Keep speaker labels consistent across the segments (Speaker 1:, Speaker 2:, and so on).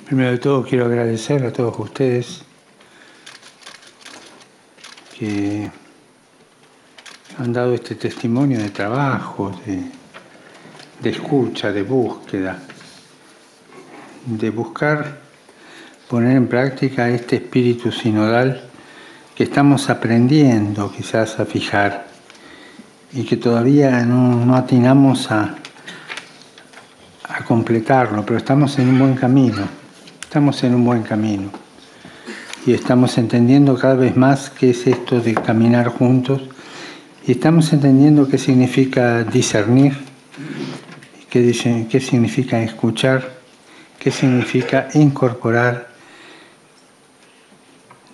Speaker 1: Primero de todo quiero agradecer a todos ustedes que han dado este testimonio de trabajo, de escucha, de búsqueda, de buscar poner en práctica este espíritu sinodal que estamos aprendiendo quizás a fijar y que todavía no atinamos a completarlo, pero estamos en un buen camino, y estamos entendiendo cada vez más qué es esto de caminar juntos, y estamos entendiendo qué significa discernir, qué significa escuchar, qué significa incorporar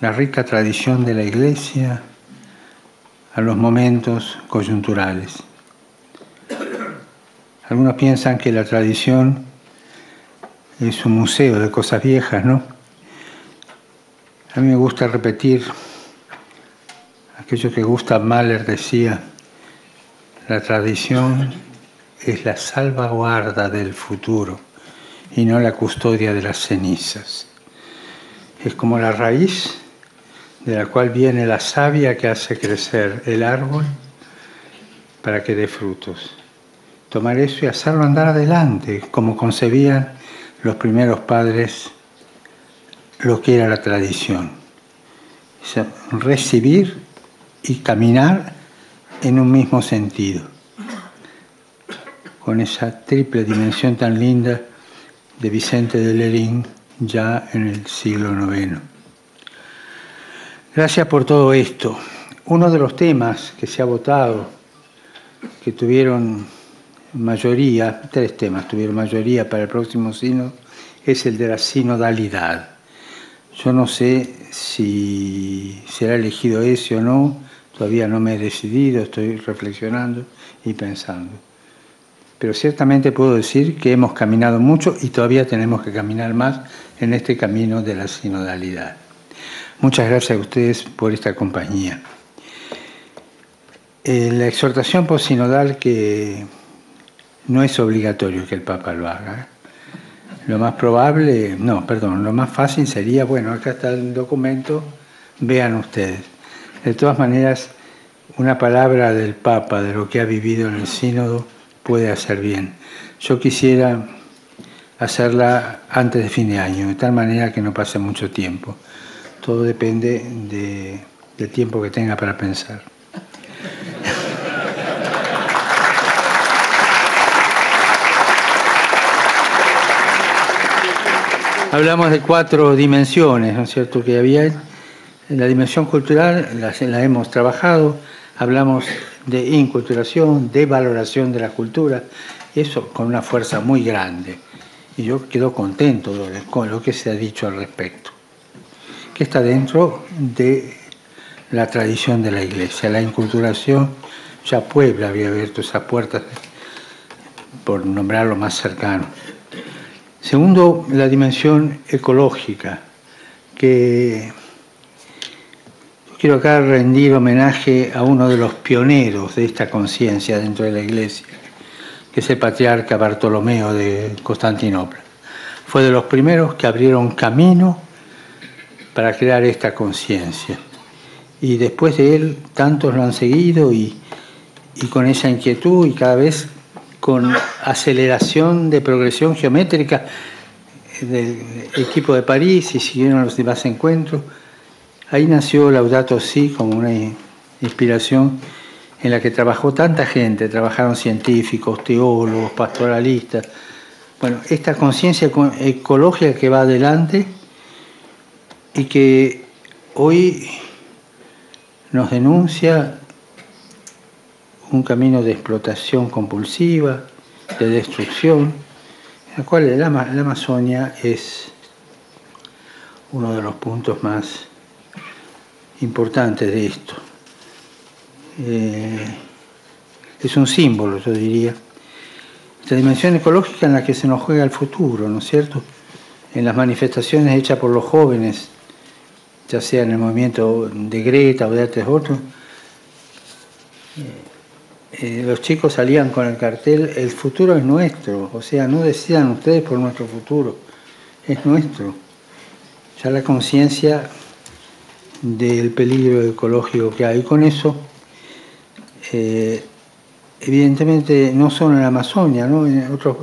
Speaker 1: la rica tradición de la Iglesia a los momentos coyunturales. Algunos piensan que la tradición es un museo de cosas viejas, ¿no? A mí me gusta repetir aquello que Gustav Mahler decía: la tradición es la salvaguarda del futuro y no la custodia de las cenizas. Es como la raíz de la cual viene la savia que hace crecer el árbol para que dé frutos. Tomar eso y hacerlo andar adelante, como concebían los primeros padres lo que era la tradición. O sea, recibir y caminar en un mismo sentido, con esa triple dimensión tan linda de Vicente de Lering ya en el siglo IX. Gracias por todo esto. Uno de los temas que se ha votado, que tuvieron mayoría, 3 temas tuvieron mayoría para el próximo sínodo, es el de la sinodalidad. Yo no sé si será elegido ese o no, todavía no me he decidido, estoy reflexionando y pensando. Pero ciertamente puedo decir que hemos caminado mucho y todavía tenemos que caminar más en este camino de la sinodalidad. Muchas gracias a ustedes por esta compañía. La exhortación postsinodal, que no es obligatorio que el Papa lo haga. Lo más probable, lo más fácil sería, bueno, acá está el documento, vean ustedes. De todas maneras, una palabra del Papa, de lo que ha vivido en el sínodo, puede hacer bien. Yo quisiera hacerla antes de fin de año, de tal manera que no pase mucho tiempo. Todo depende del tiempo que tenga para pensar. Hablamos de 4 dimensiones, ¿no es cierto?, que había. En la dimensión cultural la hemos trabajado, hablamos de inculturación, de valoración de la cultura, y eso con una fuerza muy grande. Y yo quedo contento con lo que se ha dicho al respecto, que está dentro de la tradición de la Iglesia. La inculturación, ya Puebla había abierto esas puertas, por nombrarlo más cercano. Segundo, la dimensión ecológica, que quiero acá rendir homenaje a uno de los pioneros de esta conciencia dentro de la Iglesia, que es el patriarca Bartolomeo de Constantinopla. Fue de los primeros que abrieron camino para crear esta conciencia. Y después de él, tantos lo han seguido y con esa inquietud y cada vez con aceleración de progresión geométrica del equipo de París, y siguieron los demás encuentros. Ahí nació Laudato Si como una inspiración en la que trabajó tanta gente, trabajaron científicos, teólogos, pastoralistas. Bueno, esta conciencia ecológica que va adelante y que hoy nos denuncia un camino de explotación compulsiva, de destrucción, en el cual la Amazonia es uno de los puntos más importantes de esto. Es un símbolo, yo diría. Esta dimensión ecológica en la que se nos juega el futuro, ¿no es cierto? En las manifestaciones hechas por los jóvenes, ya sea en el movimiento de Greta o de otros, los chicos salían con el cartel: el futuro es nuestro, o sea, no decidan ustedes por nuestro futuro, es nuestro. Ya la conciencia del peligro ecológico que hay. Con eso, evidentemente, no solo en la Amazonia, ¿no? En otros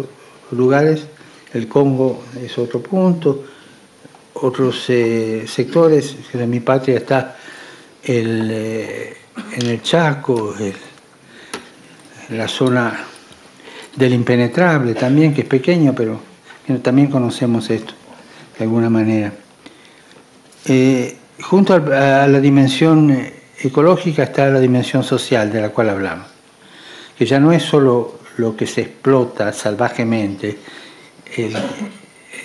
Speaker 1: lugares, el Congo es otro punto, otros sectores, en mi patria está en el Chaco, la zona del impenetrable también, que es pequeño, pero también conocemos esto de alguna manera. Junto a la dimensión ecológica está la dimensión social de la cual hablamos, que ya no es solo lo que se explota salvajemente,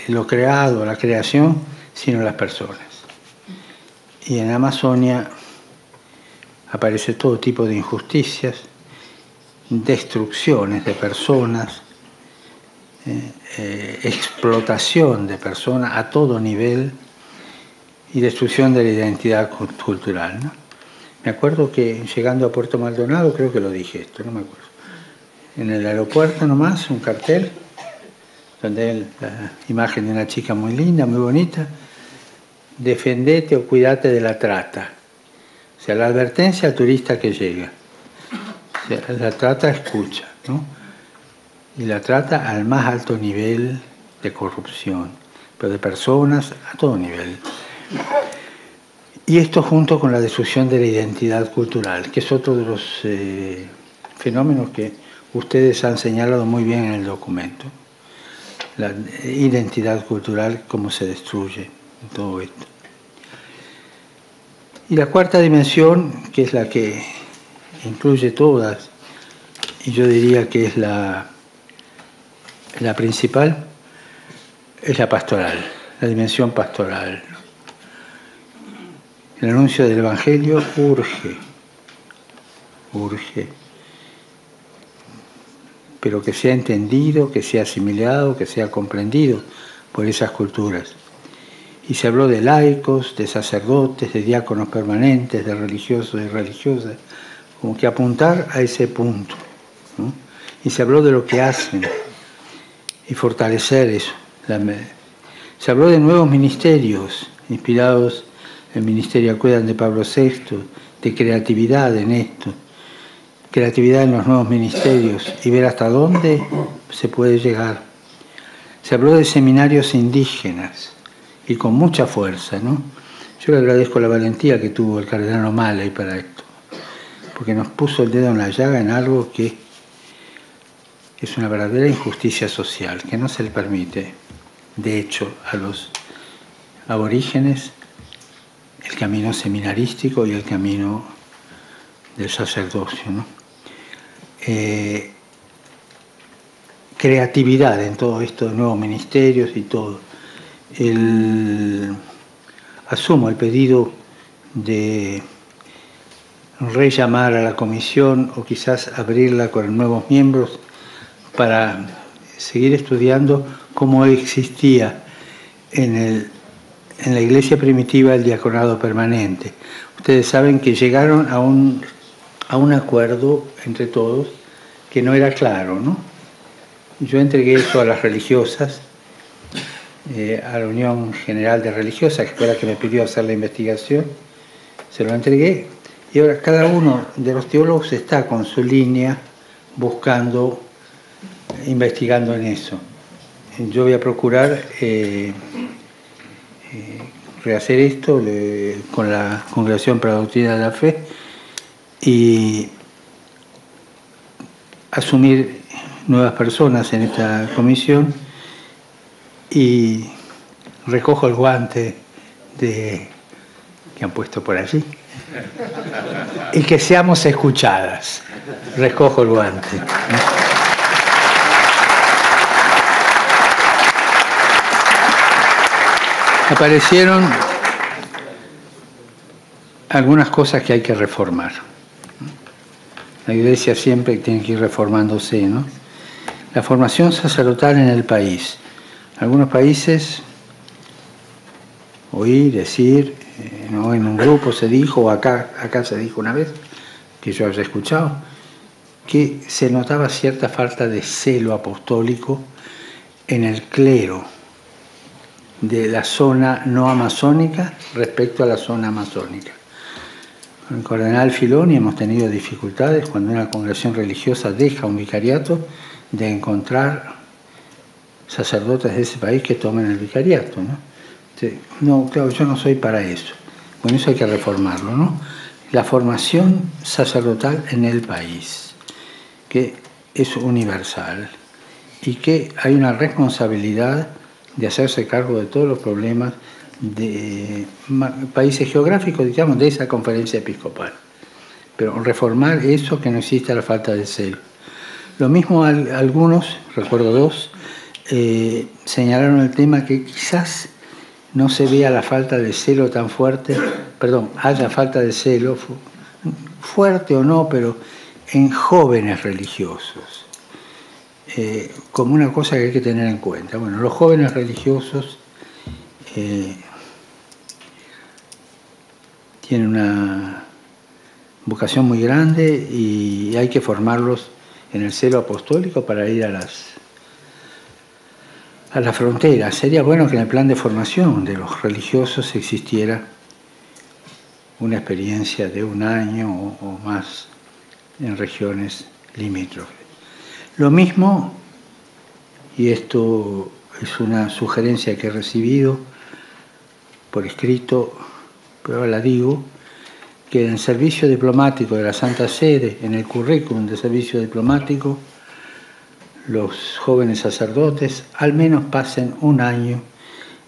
Speaker 1: lo creado, la creación, sino las personas. Y en Amazonia aparece todo tipo de injusticias, destrucciones de personas, explotación de personas a todo nivel y destrucción de la identidad cultural, ¿no? Me acuerdo que llegando a Puerto Maldonado, creo que lo dije esto, no me acuerdo, en el aeropuerto nomás, un cartel donde la imagen de una chica muy linda, muy bonita: defendete o cuídate de la trata. O sea, la advertencia al turista que llega. O sea, la trata escucha, ¿no? Y la trata al más alto nivel de corrupción, pero de personas a todo nivel. Y esto junto con la destrucción de la identidad cultural, que es otro de los fenómenos que ustedes han señalado muy bien en el documento. La identidad cultural, cómo se destruye en todo esto. Y la cuarta dimensión, que es la que incluye todas, y yo diría que es la principal, es la pastoral, la dimensión pastoral. El anuncio del Evangelio urge, pero que sea entendido, que sea asimilado, que sea comprendido por esas culturas. Y se habló de laicos, de sacerdotes, de diáconos permanentes, de religiosos y religiosas, como que apuntar a ese punto, ¿no? Y se habló de lo que hacen y fortalecer eso. Se habló de nuevos ministerios inspirados en el Ministerio Acuedan de Pablo VI, de creatividad en esto, creatividad en los nuevos ministerios y ver hasta dónde se puede llegar. Se habló de seminarios indígenas y con mucha fuerza, ¿no? Yo le agradezco la valentía que tuvo el cardenal O'Malley para esto, porque nos puso el dedo en la llaga en algo que es una verdadera injusticia social, que no se le permite, de hecho, a los aborígenes el camino seminarístico y el camino del sacerdocio, ¿no? Creatividad en todo esto de nuevos ministerios y todo. Asumo el pedido de rellamar a la comisión o quizás abrirla con nuevos miembros para seguir estudiando cómo existía en la iglesia primitiva el diaconado permanente. Ustedes saben que llegaron a un acuerdo entre todos que no era claro, ¿no? Yo entregué eso a las religiosas, a la Unión General de Religiosas, que fue la que me pidió hacer la investigación, se lo entregué, y ahora cada uno de los teólogos está con su línea buscando, investigando en eso. Yo voy a procurar rehacer esto con la Congregación para la Doctrina de la Fe y asumir nuevas personas en esta comisión, y recojo el guante que han puesto por allí y que seamos escuchadas. Recojo el guante. Aparecieron algunas cosas que hay que reformar. La Iglesia siempre tiene que ir reformándose, ¿no? La formación sacerdotal en el país. Algunos países, oí decir, no en un grupo se dijo, o acá se dijo una vez, que yo había escuchado, que se notaba cierta falta de celo apostólico en el clero. de la zona no amazónica respecto a la zona amazónica. Con el cardenal Filoni hemos tenido dificultades cuando una congregación religiosa deja un vicariato de encontrar sacerdotes de ese país que tomen el vicariato, ¿no? No, claro, yo no soy para eso. Con eso hay que reformarlo, ¿no? La formación sacerdotal en el país, que es universal y que hay una responsabilidad de hacerse cargo de todos los problemas de países geográficos, digamos, de esa conferencia episcopal. Pero reformar eso, que no exista la falta de celo. Lo mismo algunos, recuerdo dos, señalaron el tema que quizás no se vea la falta de celo tan fuerte, perdón, haya falta de celo, fuerte o no, pero en jóvenes religiosos, como una cosa que hay que tener en cuenta. Bueno, los jóvenes religiosos tienen una vocación muy grande y hay que formarlos en el celo apostólico para ir a la frontera. Sería bueno que en el plan de formación de los religiosos existiera una experiencia de un año o más en regiones limítrofes. Lo mismo, y esto es una sugerencia que he recibido por escrito, pero ahora la digo, que en el servicio diplomático de la Santa Sede, en el currículum de servicio diplomático, los jóvenes sacerdotes al menos pasen un año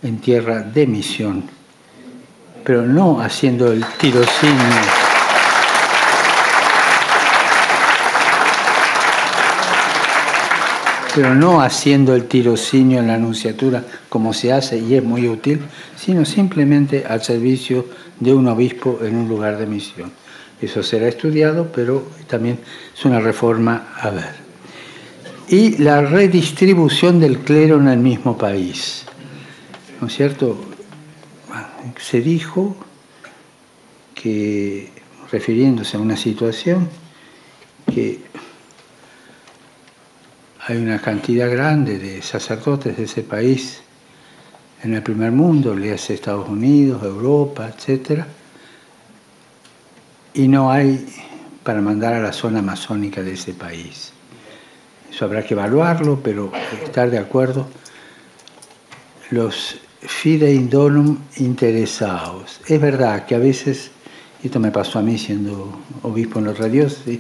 Speaker 1: en tierra de misión, pero no haciendo el tirocinio. Pero no haciendo el tirocinio en la nunciatura como se hace y es muy útil, sino simplemente al servicio de un obispo en un lugar de misión. Eso será estudiado, pero también es una reforma a ver. Y la redistribución del clero en el mismo país. ¿No es cierto? Se dijo que, refiriéndose a una situación, que hay una cantidad grande de sacerdotes de ese país en el primer mundo, le hace Estados Unidos, Europa, etc. Y no hay para mandar a la zona amazónica de ese país. Eso habrá que evaluarlo, pero estar de acuerdo. Los fidei donum interesados. Es verdad que a veces, esto me pasó a mí siendo obispo en otra diócesis,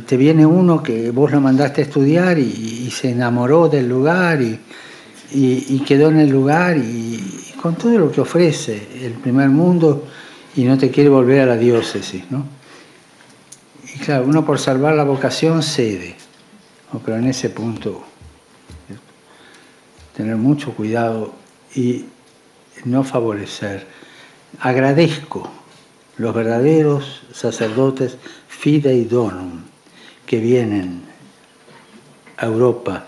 Speaker 1: te viene uno que vos lo mandaste a estudiar y se enamoró del lugar y quedó en el lugar y con todo lo que ofrece el primer mundo y no te quiere volver a la diócesis, ¿no? Y claro, uno por salvar la vocación cede, ¿no? Pero en ese punto tener mucho cuidado y no favorecer. Agradezco los verdaderos sacerdotes fidei donum que vienen a Europa,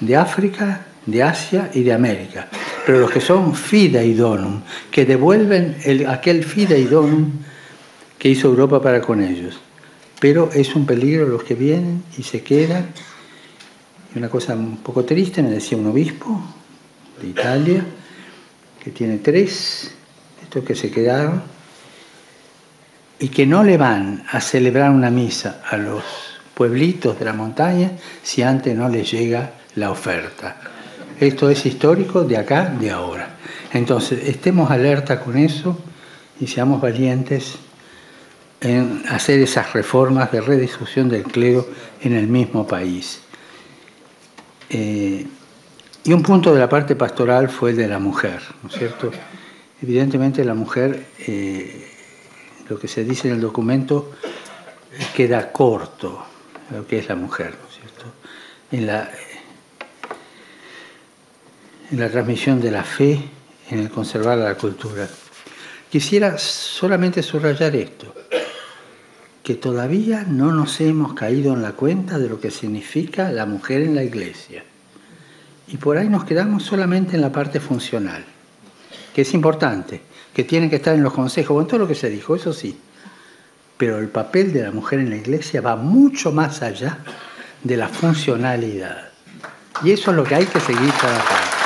Speaker 1: de África, de Asia y de América, pero los que son fidei donum, que devuelven aquel fidei donum que hizo Europa para con ellos. Pero es un peligro los que vienen y se quedan. Y una cosa un poco triste, me decía un obispo de Italia, que tiene 3, estos que se quedaron, y que no le van a celebrar una misa a los pueblitos de la montaña si antes no les llega la oferta. Esto es histórico de acá, de ahora. Entonces, estemos alerta con eso y seamos valientes en hacer esas reformas de redistribución del clero en el mismo país. Y un punto de la parte pastoral fue el de la mujer, ¿no es cierto? Evidentemente la mujer, lo que se dice en el documento, queda corto lo que es la mujer, ¿no es cierto? En la transmisión de la fe, en el conservar la cultura. Quisiera solamente subrayar esto, que todavía no nos hemos caído en la cuenta de lo que significa la mujer en la Iglesia. Y por ahí nos quedamos solamente en la parte funcional, que es importante, que tiene que estar en los consejos, o en todo lo que se dijo, eso sí. Pero el papel de la mujer en la Iglesia va mucho más allá de la funcionalidad. Y eso es lo que hay que seguir trabajando.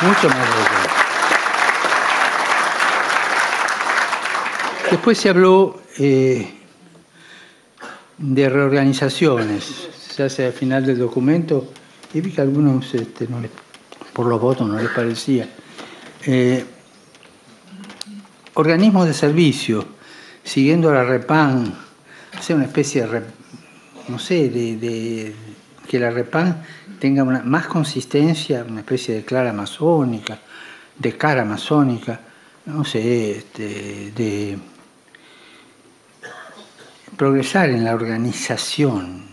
Speaker 1: mucho más radical. Después se habló de reorganizaciones, se hace al final del documento, y vi que a algunos por los votos no les parecía. Organismos de servicio, siguiendo la REPAN, hacer una especie de, no sé, que la REPAN tenga más consistencia, una especie de clara amazónica, de cara amazónica, no sé, de progresar en la organización,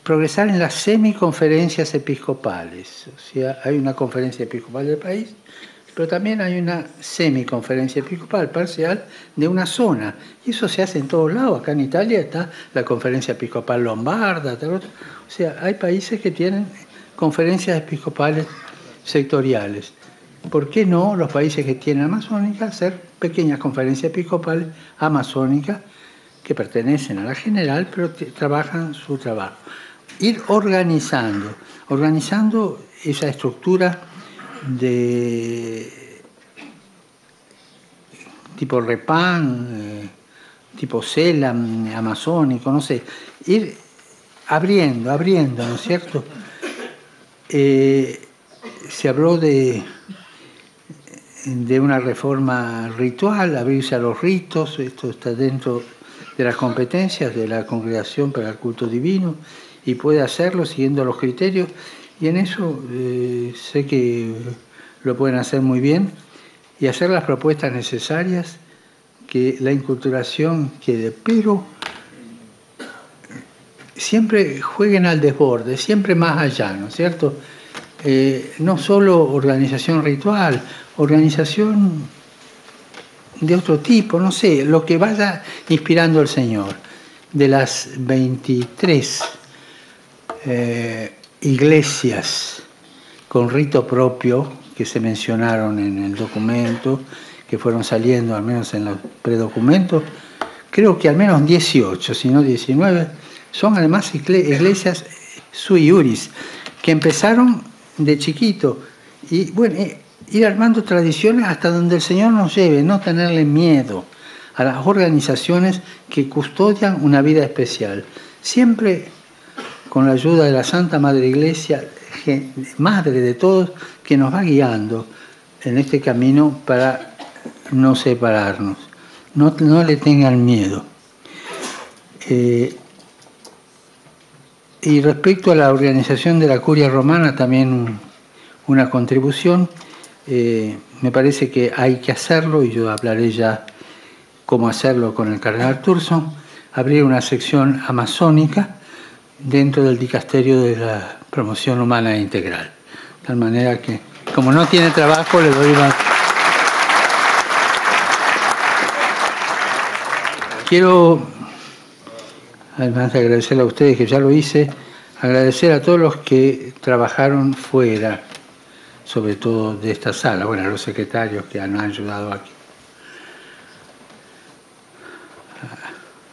Speaker 1: progresar en las semiconferencias episcopales. O sea, hay una conferencia episcopal del país, pero también hay una semiconferencia episcopal parcial de una zona. Y eso se hace en todos lados. Acá en Italia está la conferencia episcopal lombarda. O sea, hay países que tienen conferencias episcopales sectoriales. ¿Por qué no los países que tienen amazónica hacer pequeñas conferencias episcopales amazónicas que pertenecen a la general, pero trabajan su trabajo? Ir organizando esa estructura de tipo REPAN, tipo CELAM, amazónico, no sé, ir abriendo, ¿no es cierto? Se habló de una reforma ritual, abrirse a los ritos, esto está dentro de las competencias de la Congregación para el Culto Divino y puede hacerlo siguiendo los criterios, y en eso sé que lo pueden hacer muy bien, y hacer las propuestas necesarias que la inculturación quede, pero siempre jueguen al desborde, siempre más allá, ¿no es cierto? No solo organización ritual, organización de otro tipo, no sé, lo que vaya inspirando el Señor. De las 23 iglesias con rito propio que se mencionaron en el documento, que fueron saliendo al menos en los predocumentos, creo que al menos 18, si no 19, son además iglesias sui iuris, que empezaron de chiquito, y bueno, ir armando tradiciones hasta donde el Señor nos lleve, no tenerle miedo a las organizaciones que custodian una vida especial. Siempre con la ayuda de la Santa Madre Iglesia, Madre de todos, que nos va guiando en este camino para no separarnos. No le tengan miedo. Y respecto a la organización de la Curia Romana, también una contribución. Me parece que hay que hacerlo, y yo hablaré ya cómo hacerlo con el cardenal Turson, abrir una sección amazónica dentro del dicasterio de la promoción humana integral. De tal manera que, como no tiene trabajo, le doy más. Quiero, además de agradecerle a ustedes, que ya lo hice, agradecer a todos los que trabajaron fuera, sobre todo de esta sala, bueno, a los secretarios que nos han ayudado aquí,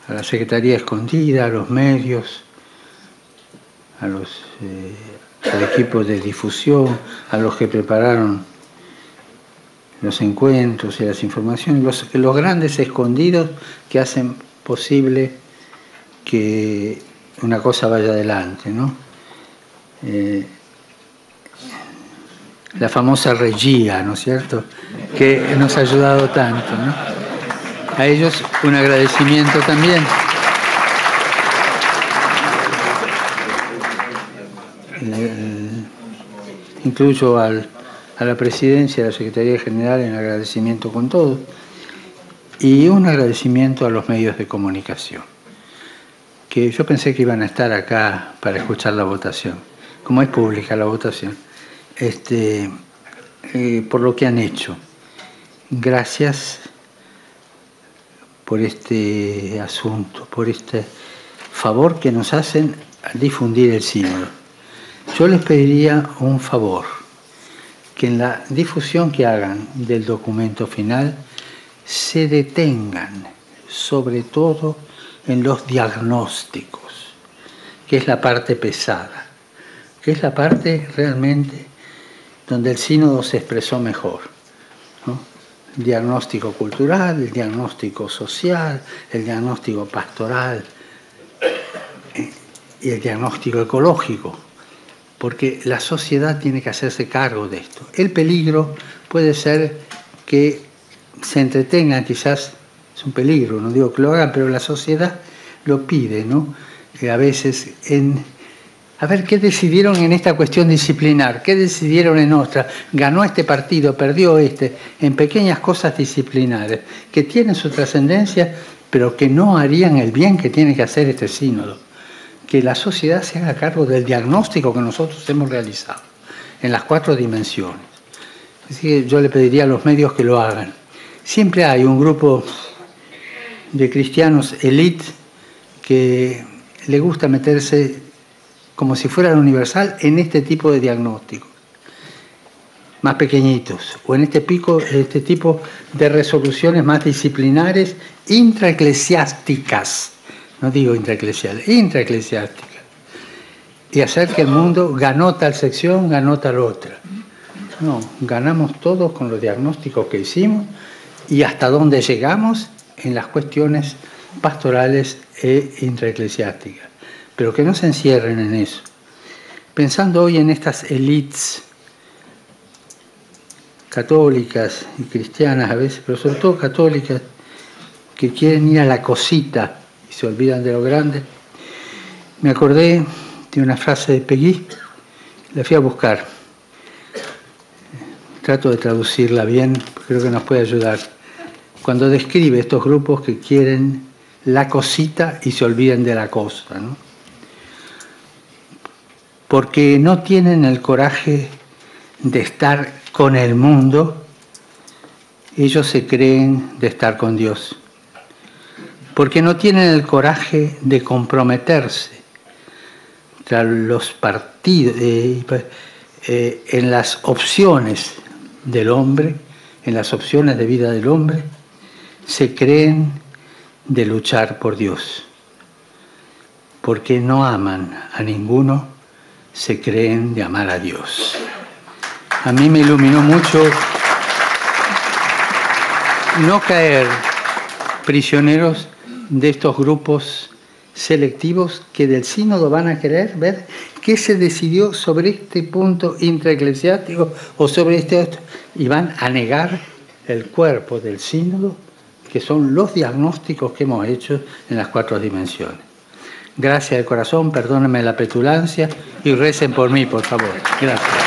Speaker 1: a la Secretaría Escondida, a los medios, al equipo de difusión, a los que prepararon los encuentros y las informaciones, los grandes escondidos que hacen posible que una cosa vaya adelante, ¿no? La famosa regia, ¿no es cierto?, que nos ha ayudado tanto, ¿no? A ellos un agradecimiento también. Incluyo a la presidencia de la Secretaría General en agradecimiento con todos, y un agradecimiento a los medios de comunicación, que yo pensé que iban a estar acá para escuchar la votación, como es pública la votación, por lo que han hecho. Gracias por este asunto, por este favor que nos hacen al difundir el sínodo. Yo les pediría un favor, que en la difusión que hagan del documento final se detengan sobre todo en los diagnósticos, que es la parte pesada, que es la parte realmente donde el sínodo se expresó mejor, ¿no? El diagnóstico cultural, el diagnóstico social, el diagnóstico pastoral y el diagnóstico ecológico, porque la sociedad tiene que hacerse cargo de esto. El peligro puede ser que se entretengan, quizás es un peligro, no digo que lo hagan, pero la sociedad lo pide, ¿no? A veces a ver qué decidieron en esta cuestión disciplinar, qué decidieron en otra, ganó este partido, perdió este, en pequeñas cosas disciplinares, que tienen su trascendencia, pero que no harían el bien que tiene que hacer este sínodo. Que la sociedad se haga cargo del diagnóstico que nosotros hemos realizado en las 4 dimensiones. Así que yo le pediría a los medios que lo hagan. Siempre hay un grupo de cristianos élite que le gusta meterse como si fuera universal en este tipo de diagnósticos, más pequeñitos, o en este tipo de resoluciones más disciplinares, intraeclesiásticas, no digo intraeclesiales, intraeclesiásticas, y hacer que el mundo ganó tal sección, ganó tal otra. No, ganamos todos con los diagnósticos que hicimos y hasta dónde llegamos en las cuestiones pastorales e intraeclesiásticas, pero que no se encierren en eso. Pensando hoy en estas élites católicas y cristianas a veces, pero sobre todo católicas, que quieren ir a la cosita y se olvidan de lo grande, me acordé de una frase de Peggy, la fui a buscar. Trato de traducirla bien, creo que nos puede ayudar. Cuando describe estos grupos que quieren la cosita y se olvidan de la cosa, ¿no? Porque no tienen el coraje de estar con el mundo, ellos se creen de estar con Dios. Porque no tienen el coraje de comprometerse tras los partidos, en las opciones del hombre, en las opciones de vida del hombre, se creen de luchar por Dios. Porque no aman a ninguno, se creen de amar a Dios. A mí me iluminó mucho no caer prisioneros de estos grupos selectivos que del sínodo van a querer ver qué se decidió sobre este punto intraeclesiástico o sobre este otro, y van a negar el cuerpo del sínodo, que son los diagnósticos que hemos hecho en las 4 dimensiones. Gracias de corazón, perdónenme la petulancia y recen por mí, por favor. Gracias.